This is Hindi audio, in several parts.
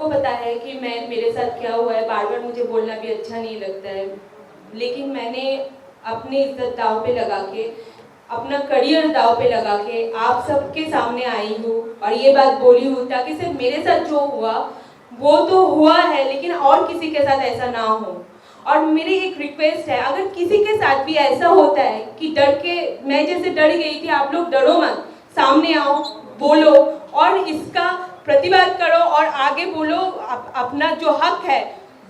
सबको पता है कि मेरे साथ क्या हुआ है, बार बार मुझे बोलना भी अच्छा नहीं लगता है, लेकिन मैंने अपनी इज्जत दांव पे लगा के, अपना करियर दांव पे लगा के आप सबके सामने आई हूँ और ये बात बोली हूँ ताकि सिर्फ मेरे साथ जो हुआ वो तो हुआ है, लेकिन और किसी के साथ ऐसा ना हो। और मेरी एक रिक्वेस्ट है, अगर किसी के साथ भी ऐसा होता है कि डर के, मैं जैसे डर गई थी, आप लोग डरो मत, सामने आओ, बोलो और इसका प्रतिवाद करो और आगे बोलो, अपना जो हक है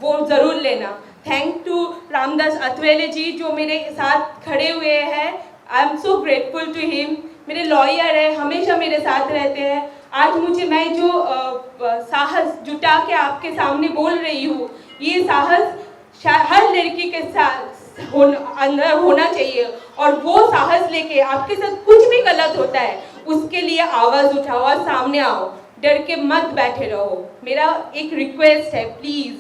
वो ज़रूर लेना। थैंक टू रामदास अथरेले जी जो मेरे साथ खड़े हुए हैं, I am so grateful to him. मेरे लॉयर है, हमेशा मेरे साथ रहते हैं। आज मुझे, मैं जो साहस जुटा के आपके सामने बोल रही हूँ, ये साहस हर लड़की के साथ अंदर होना चाहिए और वो साहस लेके आपके साथ कुछ भी गलत होता है उसके लिए आवाज़ उठाओ और सामने आओ, डर के मत बैठे रहो। मेरा एक रिक्वेस्ट है, please.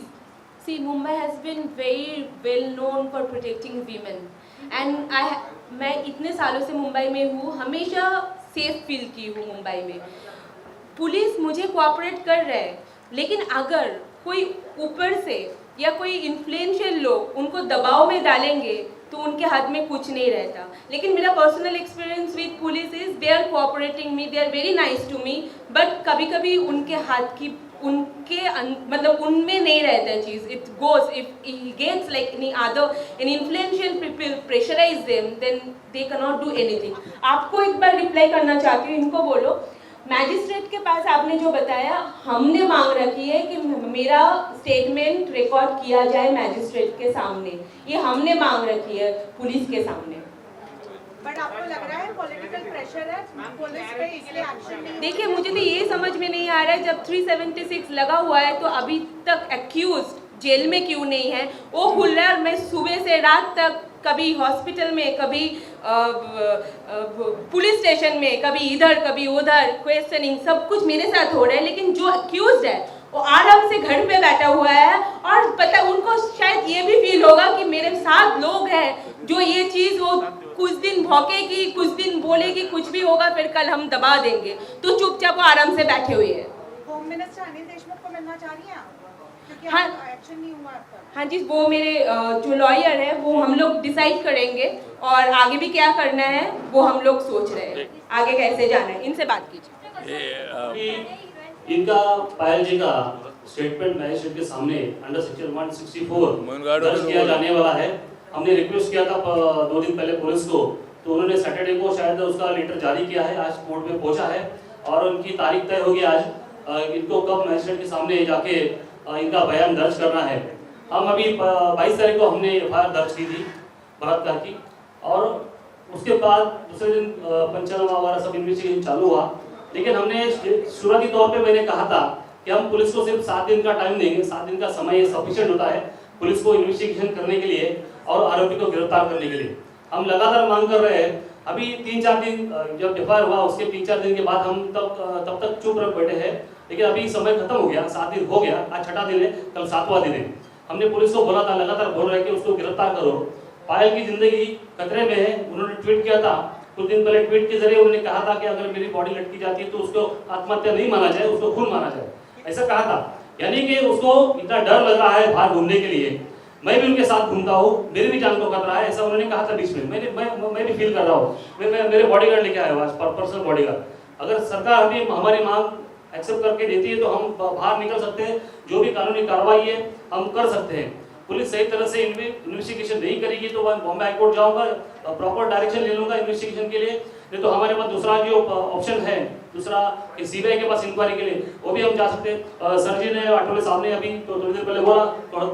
See, Mumbai has been very well known for protecting women, and मैं इतने सालों से मुंबई में हूँ, हमेशा सेफ फील की हूँ मुंबई में। पुलिस मुझे कोऑपरेट कर रहा है, लेकिन अगर कोई ऊपर से या कोई इन्फ्लुएंशियल लोग उनको दबाव में डालेंगे तो उनके हाथ में कुछ नहीं रहता। लेकिन मेरा personal experience with police is they are cooperating me, they are very nice to me, but कभी कभी उनके हाथ की, उनके मतलब उनमें नहीं रहता है चीज़। It goes, if he gets like any other an influential people pressurize them, then they can not do anything. आपको एक बार रिप्लाई करना चाहती हूँ, इनको बोलो, मैजिस्ट्रेट के पास आपने जो बताया, हमने मांग रखी है कि मेरा स्टेटमेंट रिकॉर्ड किया जाए मैजिस्ट्रेट के सामने, ये हमने मांग रखी है पुलिस के सामने। बट आपको लग रहा है पॉलिटिकल प्रेशर है पुलिस पे, इसलिए एक्शन नहीं? देखिए, मुझे तो ये समझ में नहीं आ रहा है, जब 376 लगा हुआ है तो अभी तक एक्यूज्ड जेल में क्यों नहीं है? वो खुल रहा है और मैं सुबह से रात तक कभी हॉस्पिटल में, कभी पुलिस स्टेशन में, कभी इधर कभी उधर, क्वेश्चनिंग सब कुछ मेरे साथ हो रहा है, लेकिन जो एक्यूज्ड है वो आराम से घर पे बैठा हुआ है और पता, उनको शायद ये भी फील होगा कि मेरे साथ लोग हैं जो ये चीज़, वो कुछ दिन भौंकेगी, कुछ दिन बोलेगी, कुछ भी होगा, फिर कल हम दबा देंगे, तो चुपचाप वो आराम से बैठे हुए हैं। होम मिनिस्टर अनिल देशमुख को मिलना चाह रही हैं आप? क्योंकि हाँ, एक्शन नहीं हुआ अब तक। हाँ जी, वो मेरे जो लॉयर है वो हम लोग डिसाइड करेंगे और आगे भी क्या करना है वो हम लोग सोच रहे हैं, आगे कैसे जाना है। इनसे बात कीजिए। इनका पायल जी का स्टेटमेंट मैजिस्ट्रेट के सामने अंडर सेक्शन 164 दर्ज किया जाने वाला है। हमने रिक्वेस्ट किया था 2 दिन पहले पुलिस को, तो उन्होंने सैटरडे को शायद उसका लेटर जारी किया है, आज कोर्ट में पहुंचा है और उनकी तारीख तय होगी आज, इनको कब मैजिस्ट्रेट के सामने जाके इनका बयान दर्ज करना है। हम अभी 22 तारीख को हमने एफआईआर दर्ज की थी बलात्कार की, और उसके बाद दूसरे दिन पंचनामा वगैरह सब इन्वेस्टिगेशन चालू हुआ, लेकिन हमने शुरुआती तौर पे मैंने कहा था कि हम पुलिस को सिर्फ 7 दिन का टाइम देंगे, 7 दिन का समय सफिशिएंट होता है पुलिस को इन्वेस्टिगेशन करने के लिए और आरोपी को गिरफ्तार करने के लिए। हम लगातार मांग कर रहे हैं। अभी 3-4 दिन जब एफआईआर हुआ उसके 3-4 दिन के बाद हम तब तक चुप रह बैठे हैं, लेकिन अभी समय खत्म हो गया, 7 दिन हो गया, आज 6वां दिन है, कल 7वां दिन है। हमने पुलिस को बोला था, लगातार बोल रहे हैं कि उसको गिरफ्तार करो, पायल की जिंदगी खतरे में है। उन्होंने ट्वीट किया था कुछ दिन पहले, ट्वीट के जरिए उन्होंने कहा था कि अगर मेरी बॉडी लटकी जाती है तो उसको आत्महत्या नहीं माना जाए, उसको खून माना जाए, ऐसा कहा था। यानी कि उसको इतना डर लग रहा है बाहर घूमने के लिए। मैं भी उनके साथ घूमता हूँ, मेरी भी जान को खतरा है, ऐसा उन्होंने कहा था बीच में। मैं भी फील कर रहा हूँ। मैं मेरे बॉडीगार्ड लेके आया हूँ आज, पर्सनल बॉडीगार्ड। अगर सरकार अभी हमारी मांग एक्सेप्ट करके देती है तो हम बाहर निकल सकते हैं, जो भी कानूनी कार्रवाई है हम कर सकते हैं। पुलिस सही तरह से इन्वेस्टिगेशन नहीं करेगी तो मैं बॉम्बे हाई कोर्ट जाऊंगा, प्रॉपर डायरेक्शन ले लूंगा इन्वेस्टिगेशन के लिए। नहीं तो हमारे पास दूसरा जो ऑप्शन है, दूसरा सीबीआई के पास इंक्वायरी के लिए, वो भी हम जा सकते हैं। सर जी ने, आठवले साहब ने अभी तो थोड़ी देर पहले बोला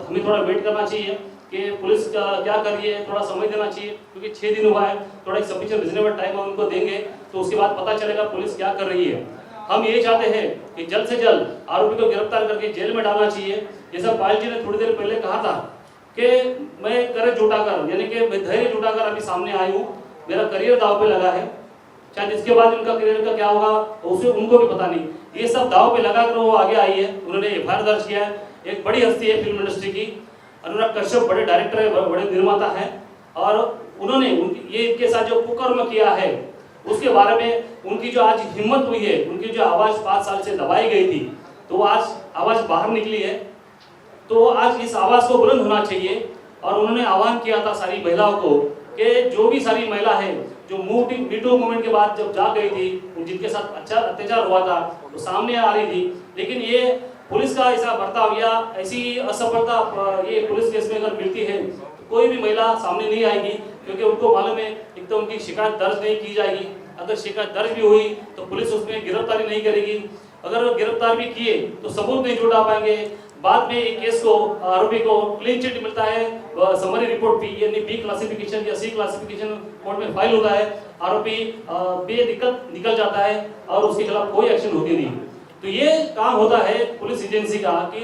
हमें थोड़ा वेट करना चाहिए कि पुलिस क्या कर रही है, थोड़ा समय देना चाहिए, क्योंकि 6 दिन हुआ है, थोड़ा सफिशिएंट रिजनेबल टाइम हम उनको देंगे तो उसके बाद पता चलेगा पुलिस क्या कर रही है। हम ये चाहते हैं कि जल्द से जल्द आरोपी को गिरफ्तार करके जेल में डालना चाहिए। जैसा पायल जी ने थोड़ी देर पहले कहा था कि मैं करे जुटाकर, यानी कि मैं धैर्य जुटाकर अभी सामने आई हूँ, मेरा करियर दांव पे लगा है, शायद इसके बाद उनका करियर का क्या होगा उसे उनको भी पता नहीं। ये सब दांव पे लगाकर वो आगे आई है, उन्होंने एफआईआर दर्ज किया है। एक बड़ी हस्ती है फिल्म इंडस्ट्री की, अनुराग कश्यप बड़े डायरेक्टर है, बड़े निर्माता है, और उन्होंने ये इनके साथ जो कुकर्म किया है उसके बारे में उनकी जो आज हिम्मत हुई है, उनकी जो आवाज 5 साल से दबाई गई थी, तो आज आवाज़ बाहर निकली है। तो आज इस आवाज़ को बुलंद होना चाहिए और उन्होंने आह्वान किया था सारी महिलाओं को कि जो भी सारी महिला है जो मीटू मूवमेंट के बाद जब जा गई थी, जिनके साथ अच्छा अत्याचार हुआ था तो सामने आ रही थी, लेकिन ये पुलिस का ऐसा बर्ताव या ऐसी असफलता ये पुलिस केस में अगर मिलती है तो कोई भी महिला सामने नहीं आएगी, क्योंकि उनको मालूम है एक तो उनकी शिकायत दर्ज नहीं की जाएगी, अगर शिकायत दर्ज भी हुई तो पुलिस उसमें गिरफ्तारी नहीं करेगी, अगर गिरफ्तार भी किए तो सबूत नहीं जुटा पाएंगे, बाद में एक केस को आरोपी को क्लीन चिट मिलता है, समरी रिपोर्ट भी यानी बी क्लासिफिकेशन या सी क्लासिफिकेशन कोर्ट में फाइल होता है, आरोपी बेदिक्कत निकल जाता है और उसके खिलाफ कोई एक्शन होती नहीं। तो ये काम होता है पुलिस एजेंसी का कि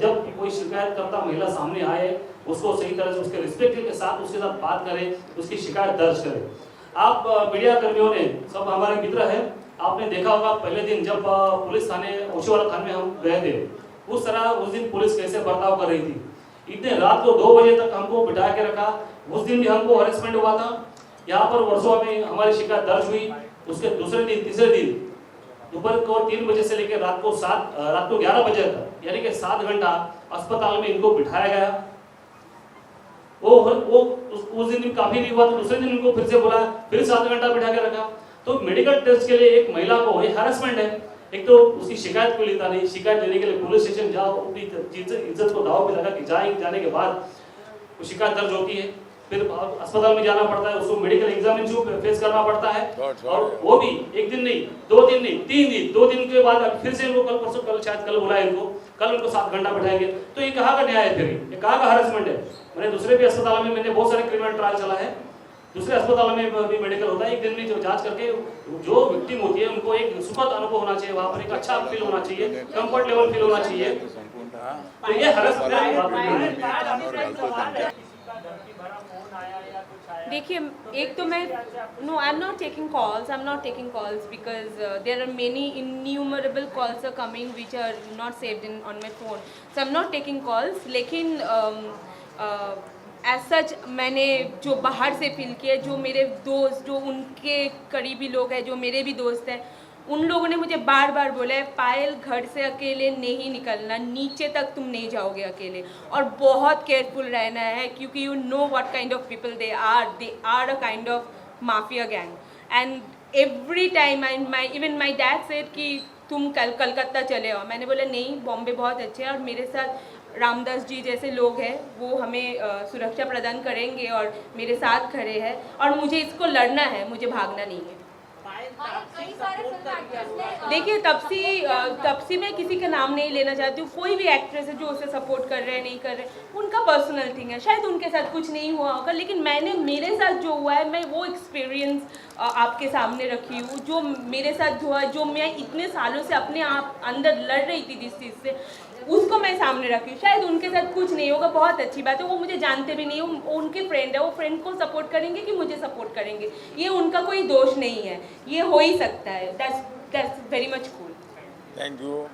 जब कोई शिकायत करता महिला सामने आए उसको सही तरह से उसके रिस्पेक्ट के साथ उसके साथ बात करें, उसकी शिकायत दर्ज करें। आप मीडिया कर्मियों ने सब हमारे मित्र हैं, आपने देखा होगा पहले दिन जब पुलिस थाने ओशीवाला थाने में हम गए थे, उस तरह उस दिन पुलिस कैसे बर्ताव कर रही थी। इतने रात को 2 बजे तक हमको बिठा के रखा, उस दिन भी हमको हरेसमेंट हुआ था। यहाँ पर वर्षों में हमारी शिकायत दर्ज हुई, उसके दूसरे दिन तीसरे दिन दोपहर को 3 बजे से लेकर रात को 11 बजे तक यानी कि 7 घंटा अस्पताल में इनको बिठाया गया। वो उस दिन काफी नहीं हुआ तो दूसरे दिन इनको फिर से बुलाया, फिर 7 घंटा बिठा के रखा। तो मेडिकल टेस्ट के लिए एक महिला को ये हैरेसमेंट है, एक तो उसकी शिकायत को लेता नहीं, शिकायत लेने के लिए पुलिस स्टेशन जाओ, अपनी इज्जत को दाव पे लगा के जाने के बाद शिकायत दर्ज होती है, फिर अस्पताल में जाना पड़ता है, उसको मेडिकल एग्जामिनेशन फेस करना पड़ता है, और वो भी एक दिन नहीं 2 दिन नहीं 3 दिन, 2 दिन के बाद फिर से इनको कल बुलाए इनको, कल उनको 7 घंटा बैठाएंगे। तो ये कहाँ का न्याय है, फिर ये कहाँ का हरासमेंट है। मैंने दूसरे भी अस्पताल में मैंने बहुत सारे क्रिमिनल ट्रायल चला है, दूसरे अस्पतालों में भी मेडिकल होता है, एक दिन में जो जांच करके जो विक्टिम होती है उनको एक सुखद अनुभव होना चाहिए, वहाँ पर एक अच्छा फील होना चाहिए, कंफर्ट लेवल फील होना चाहिए। तो ये देखिए, एक तो मैं no I am not taking calls because there are many innumerable calls are coming which are not saved in on my phone, so I am not taking calls. लेकिन एज सच मैंने जो बाहर से फील किया, जो मेरे दोस्त, जो उनके करीबी लोग हैं, जो मेरे भी दोस्त हैं, उन लोगों ने मुझे बार बार बोला है पायल घर से अकेले नहीं निकलना, नीचे तक तुम नहीं जाओगे अकेले, और बहुत केयरफुल रहना है क्योंकि you know what kind of people they are a kind of mafia gang. And every time even my dad said कि तुम कलकत्ता चले आओ, मैंने बोला नहीं, बॉम्बे बहुत अच्छे है और मेरे साथ रामदास जी जैसे लोग हैं, वो हमें सुरक्षा प्रदान करेंगे और मेरे साथ खड़े हैं, और मुझे इसको लड़ना है, मुझे भागना नहीं है। देखिए, तपसी मैं किसी का नाम नहीं लेना चाहती हूँ, कोई भी एक्ट्रेस है जो उसे सपोर्ट कर रहे हैं नहीं कर रहे, उनका पर्सनल थिंग है, शायद उनके साथ कुछ नहीं हुआ होगा, लेकिन मेरे साथ जो हुआ है मैं वो एक्सपीरियंस आपके सामने रखी हूँ, जो मेरे साथ हुआ, जो मैं इतने सालों से अपने आप अंदर लड़ रही थी जिस चीज़ से, उसको मैं सामने रखी। शायद उनके साथ कुछ नहीं होगा, बहुत अच्छी बात है, वो मुझे जानते भी नहीं, उनके फ्रेंड है, वो फ्रेंड को सपोर्ट करेंगे कि मुझे सपोर्ट करेंगे, ये उनका कोई दोष नहीं है, ये हो ही सकता है। That's very much cool. Thank you.